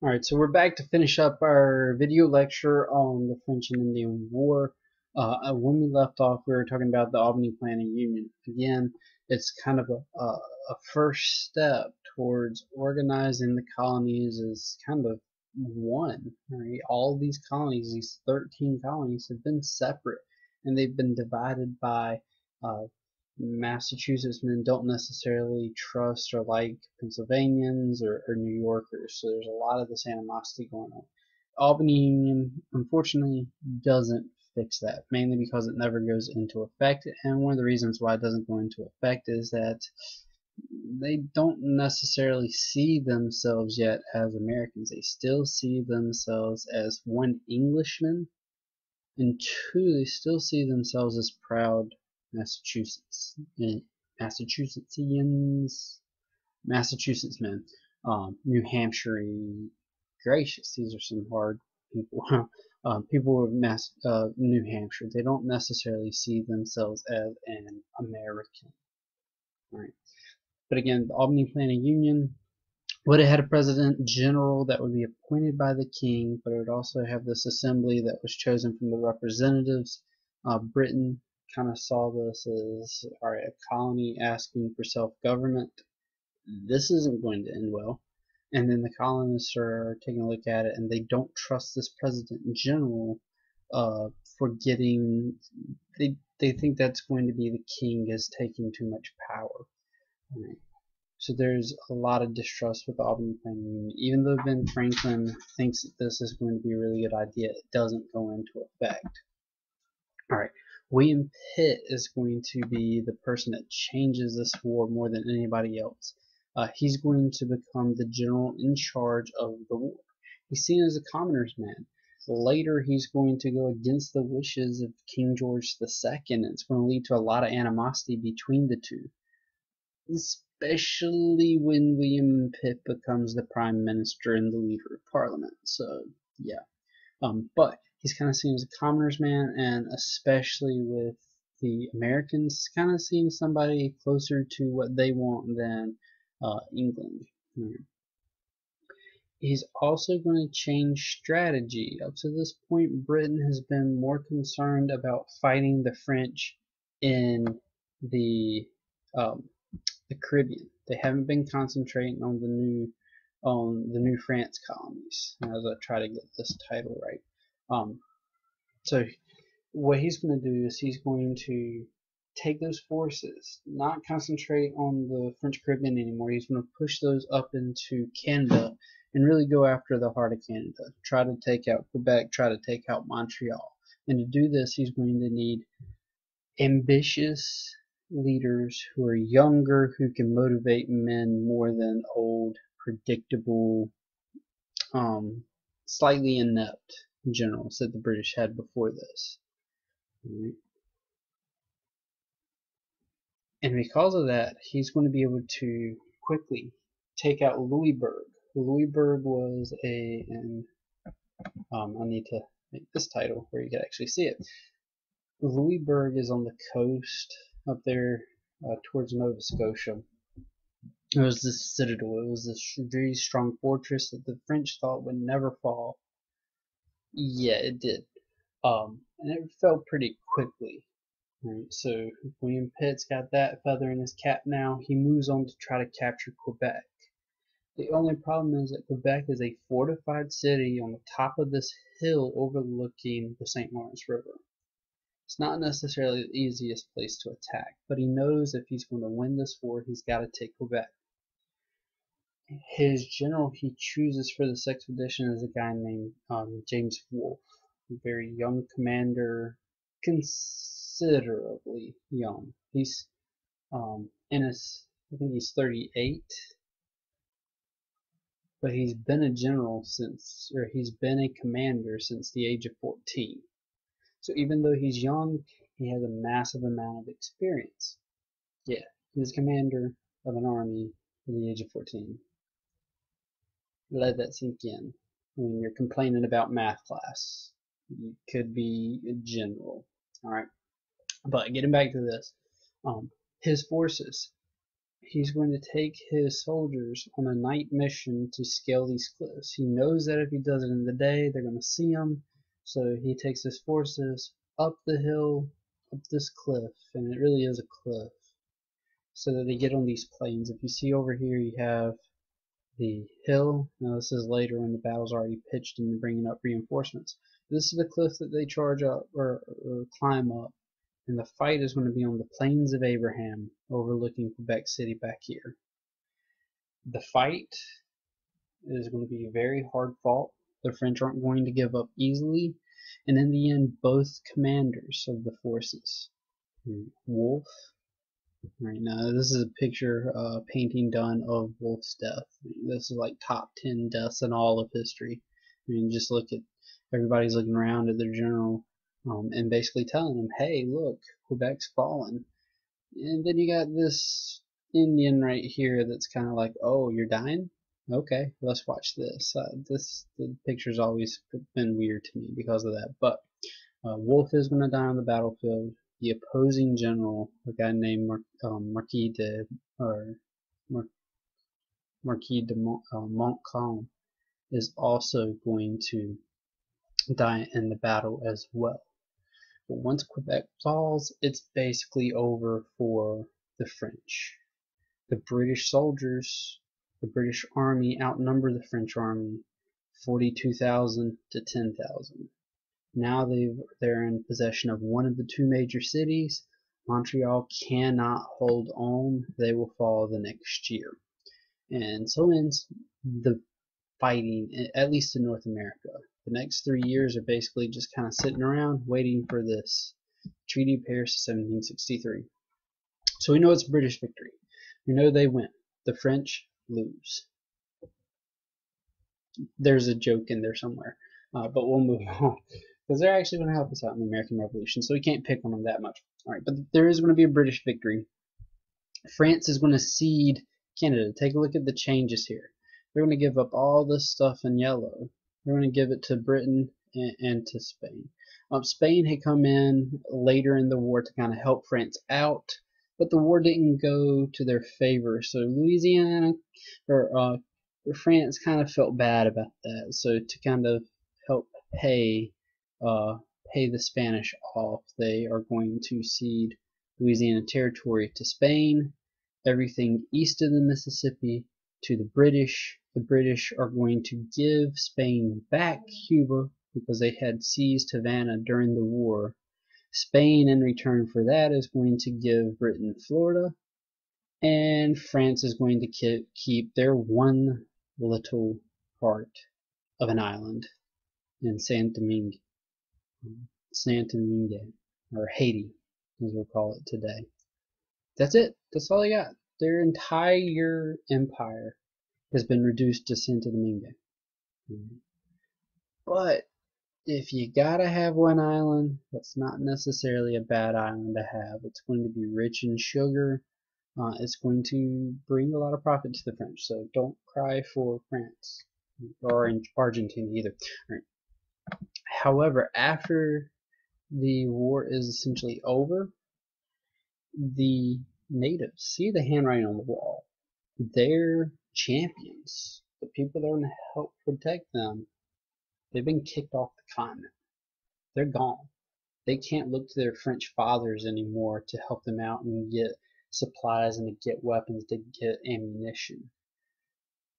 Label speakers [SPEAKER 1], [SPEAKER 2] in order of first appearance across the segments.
[SPEAKER 1] Alright, so we're back to finish up our video lecture on the French and Indian War. When we left off, we were talking about the Albany Plan of Union. Again, it's kind of a first step towards organizing the colonies as kind of one. Right? All these colonies, these 13 colonies, have been separate, and they've been divided by uh, Massachusetts men don't necessarily trust or like Pennsylvanians or New Yorkers, so there's a lot of this animosity going on. Albany Union, unfortunately, doesn't fix that, mainly because it never goes into effect, and one of the reasons why it doesn't go into effect is that they don't necessarily see themselves yet as Americans. They still see themselves as one, Englishmen, and two, they still see themselves as proud Massachusetts Massachusettsians, Massachusetts men. New Hampshire, gracious, these are some hard people. People of New Hampshire, they don't necessarily see themselves as an American, right? But again, the Albany Plan of Union would have had a president general that would be appointed by the king, but it would also have this assembly that was chosen from the representatives. Britain kind of saw this as, all right, a colony asking for self-government. This isn't going to end well. And then the colonists are taking a look at it, and they don't trust this president general for getting. They think that's going to be the king is taking too much power. Right? So there's a lot of distrust with the Albany Plan Union. Even though Ben Franklin thinks that this is going to be a really good idea, it doesn't go into effect. Alright, William Pitt is going to be the person that changes this war more than anybody else. He's going to become the general in charge of the war. He's seen as a commoner's man. Later, he's going to go against the wishes of King George II, and it's going to lead to a lot of animosity between the two, especially when William Pitt becomes the prime minister and the leader of parliament. So yeah, but he's kind of seen as a commoner's man, and especially with the Americans, kind of seeing somebody closer to what they want than England. He's also going to change strategy. Up to this point, Britain has been more concerned about fighting the French in the um, the Caribbean. They haven't been concentrating on the new France colonies. As I try to get this title right. So what he's going to do is he's going to take those forces, not concentrate on the French Caribbean anymore. He's going to push those up into Canada and really go after the heart of Canada. Try to take out Quebec, try to take out Montreal. And to do this, he's going to need ambitious leaders who are younger, who can motivate men more than old, predictable, slightly inept generals that the British had before this. Right? And because of that, he's going to be able to quickly take out Louisburg. Louisburg was and I need to make this title where you can actually see it. Louisburg is on the coast up there towards Nova Scotia. It was this citadel. It was this very strong fortress that the French thought would never fall. Yeah, it did. And it fell pretty quickly. Right, so William Pitt's got that feather in his cap now. He moves on to try to capture Quebec. The only problem is that Quebec is a fortified city on the top of this hill overlooking the St. Lawrence River. It's not necessarily the easiest place to attack, but he knows if he's going to win this war, he's got to take Quebec. His general he chooses for this expedition is a guy named James Wolfe, a very young commander, considerably young. He's in his, I think he's 38, but he's been a general since, or he's been a commander since the age of 14. So even though he's young, he has a massive amount of experience. Yeah, he's commander of an army at the age of 14. Let that sink in. When you're complaining about math class, you could be a general. All right, but getting back to this, his forces. he's going to take his soldiers on a night mission to scale these cliffs. He knows that if he does it in the day, they're going to see him. So he takes his forces up the hill, up this cliff, and it really is a cliff, so that they get on these plains. If you see over here, you have the hill. Now this is later when the battle's already pitched and bringing up reinforcements. This is the cliff that they charge up or climb up. And the fight is going to be on the Plains of Abraham, overlooking Quebec City back here. The fight is going to be very hard fought. The French aren't going to give up easily, and in the end, both commanders of the forces, Wolfe. Right now, this is a picture, painting done of Wolfe's death. This is like top 10 deaths in all of history. I mean, just look at everybody's looking around at their general. And basically telling them, hey, look, Quebec's fallen. And then you got this Indian right here that's kind of like, oh, you're dying? Okay, let's watch this. The picture's always been weird to me because of that. But Wolfe is going to die on the battlefield. The opposing general, a guy named Marquis de Montcalm, is also going to die in the battle as well. But once Quebec falls, it's basically over for the French. The British soldiers, the British army outnumber the French army 42,000 to 10,000. Now they're in possession of one of the two major cities. Montreal cannot hold on. They will fall the next year. And so ends the fighting, at least in North America. The next 3 years are basically just kind of sitting around waiting for this Treaty of Paris 1763. So we know it's a British victory. We know they win. The French lose. There's a joke in there somewhere, but we'll move on because they're actually going to help us out in the American Revolution, so we can't pick on them that much. All right, but there is going to be a British victory. France is going to cede Canada. Take a look at the changes here. They're going to give up all this stuff in yellow. They're going to give it to Britain and to Spain. Spain had come in later in the war to kind of help France out, but the war didn't go to their favor. So Louisiana or France kind of felt bad about that. So to kind of help pay the Spanish off, they are going to cede Louisiana Territory to Spain, everything east of the Mississippi to the British. The British are going to give Spain back Cuba because they had seized Havana during the war. Spain, in return for that, is going to give Britain Florida, and France is going to keep their one little part of an island in Saint Domingue, or Haiti, as we'll call it today. That's it. That's all they got. Their entire empire has been reduced to Santo Domingo. But if you gotta have one island, that's not necessarily a bad island to have. It's going to be rich in sugar. It's going to bring a lot of profit to the French. So don't cry for France or in Argentina either. All right. However, after the war is essentially over, the natives see the handwriting on the wall. They're champions. The people that are going to help protect them, they've been kicked off the continent. They're gone. They can't look to their French fathers anymore to help them out and get supplies and to get weapons, to get ammunition.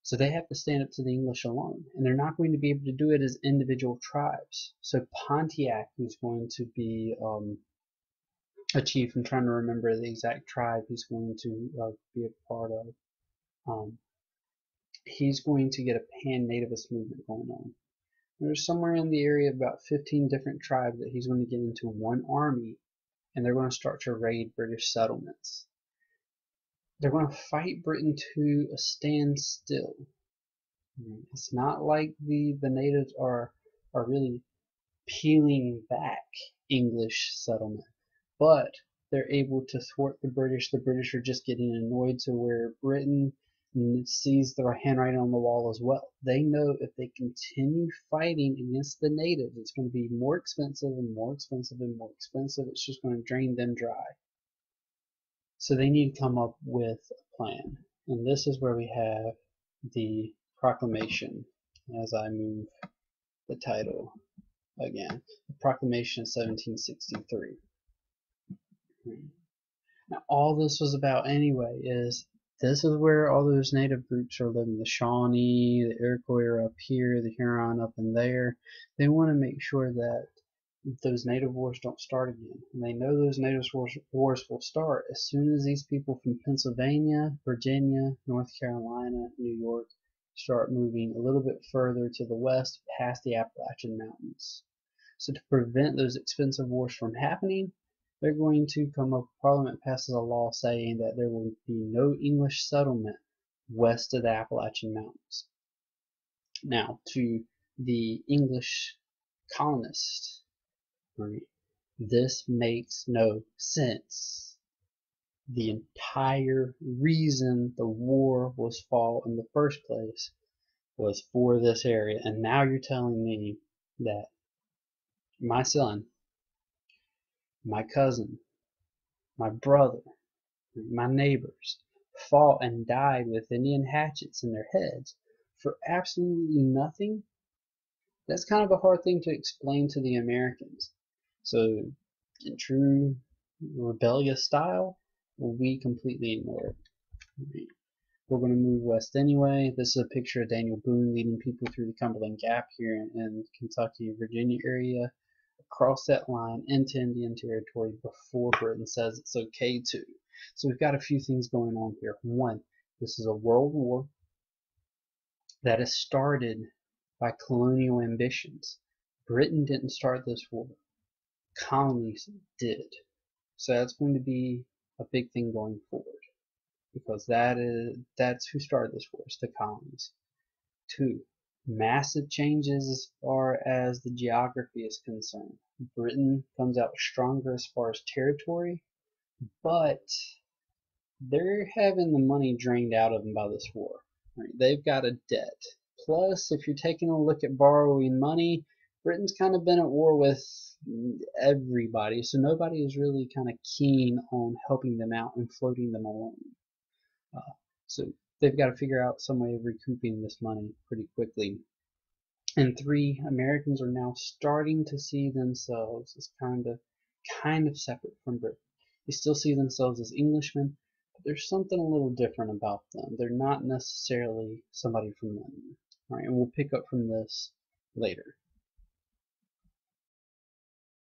[SPEAKER 1] So they have to stand up to the English alone, and they're not going to be able to do it as individual tribes. So Pontiac is going to be a chief. I'm trying to remember the exact tribe he's going to be a part of. He's going to get a pan-nativist movement going on. There's somewhere in the area about 15 different tribes that he's going to get into one army, and they're going to start to raid British settlements. They're going to fight Britain to a standstill. It's not like the natives are really peeling back English settlement, but they're able to thwart the British. The British are just getting annoyed to where Britain sees the handwriting on the wall as well. They know if they continue fighting against the natives, it's going to be more expensive and more expensive and more expensive. It's just going to drain them dry. So they need to come up with a plan. And this is where we have the proclamation, as I move the title again. The Proclamation of 1763. Now, all this was about anyway is this is where all those native groups are living. The Shawnee, the Iroquois are up here, the Huron up in there. They want to make sure that those native wars don't start again. And they know those native wars will start as soon as these people from Pennsylvania, Virginia, North Carolina, New York start moving a little bit further to the west past the Appalachian Mountains. So to prevent those expensive wars from happening, they're going to come up, Parliament passes a law saying that there will be no English settlement west of the Appalachian Mountains. Now, to the English colonists, right, this makes no sense. The entire reason the war was fought in the first place was for this area, and now you're telling me that my son, my cousin, my brother, my neighbors fought and died with Indian hatchets in their heads for absolutely nothing? That's kind of a hard thing to explain to the Americans. So, in true rebellious style, we completely ignore it. Right. We're going to move west anyway. This is a picture of Daniel Boone leading people through the Cumberland Gap here in Kentucky, Virginia area, across that line into Indian Territory before Britain says it's okay to. So we've got a few things going on here. One, this is a world war that is started by colonial ambitions. Britain didn't start this war. Colonies did. So that's going to be a big thing going forward, because that's who started this war, it's the colonies. Two, massive changes as far as the geography is concerned. Britain comes out stronger as far as territory, but they're having the money drained out of them by this war. Right? They've got a debt. Plus, if you're taking a look at borrowing money, Britain's kind of been at war with everybody, so nobody is really kind of keen on helping them out and floating them along. So they've got to figure out some way of recouping this money pretty quickly. And three, Americans are now starting to see themselves as kind of separate from Britain. They still see themselves as Englishmen, but there's something a little different about them. They're not necessarily somebody from London. All right, and we'll pick up from this later.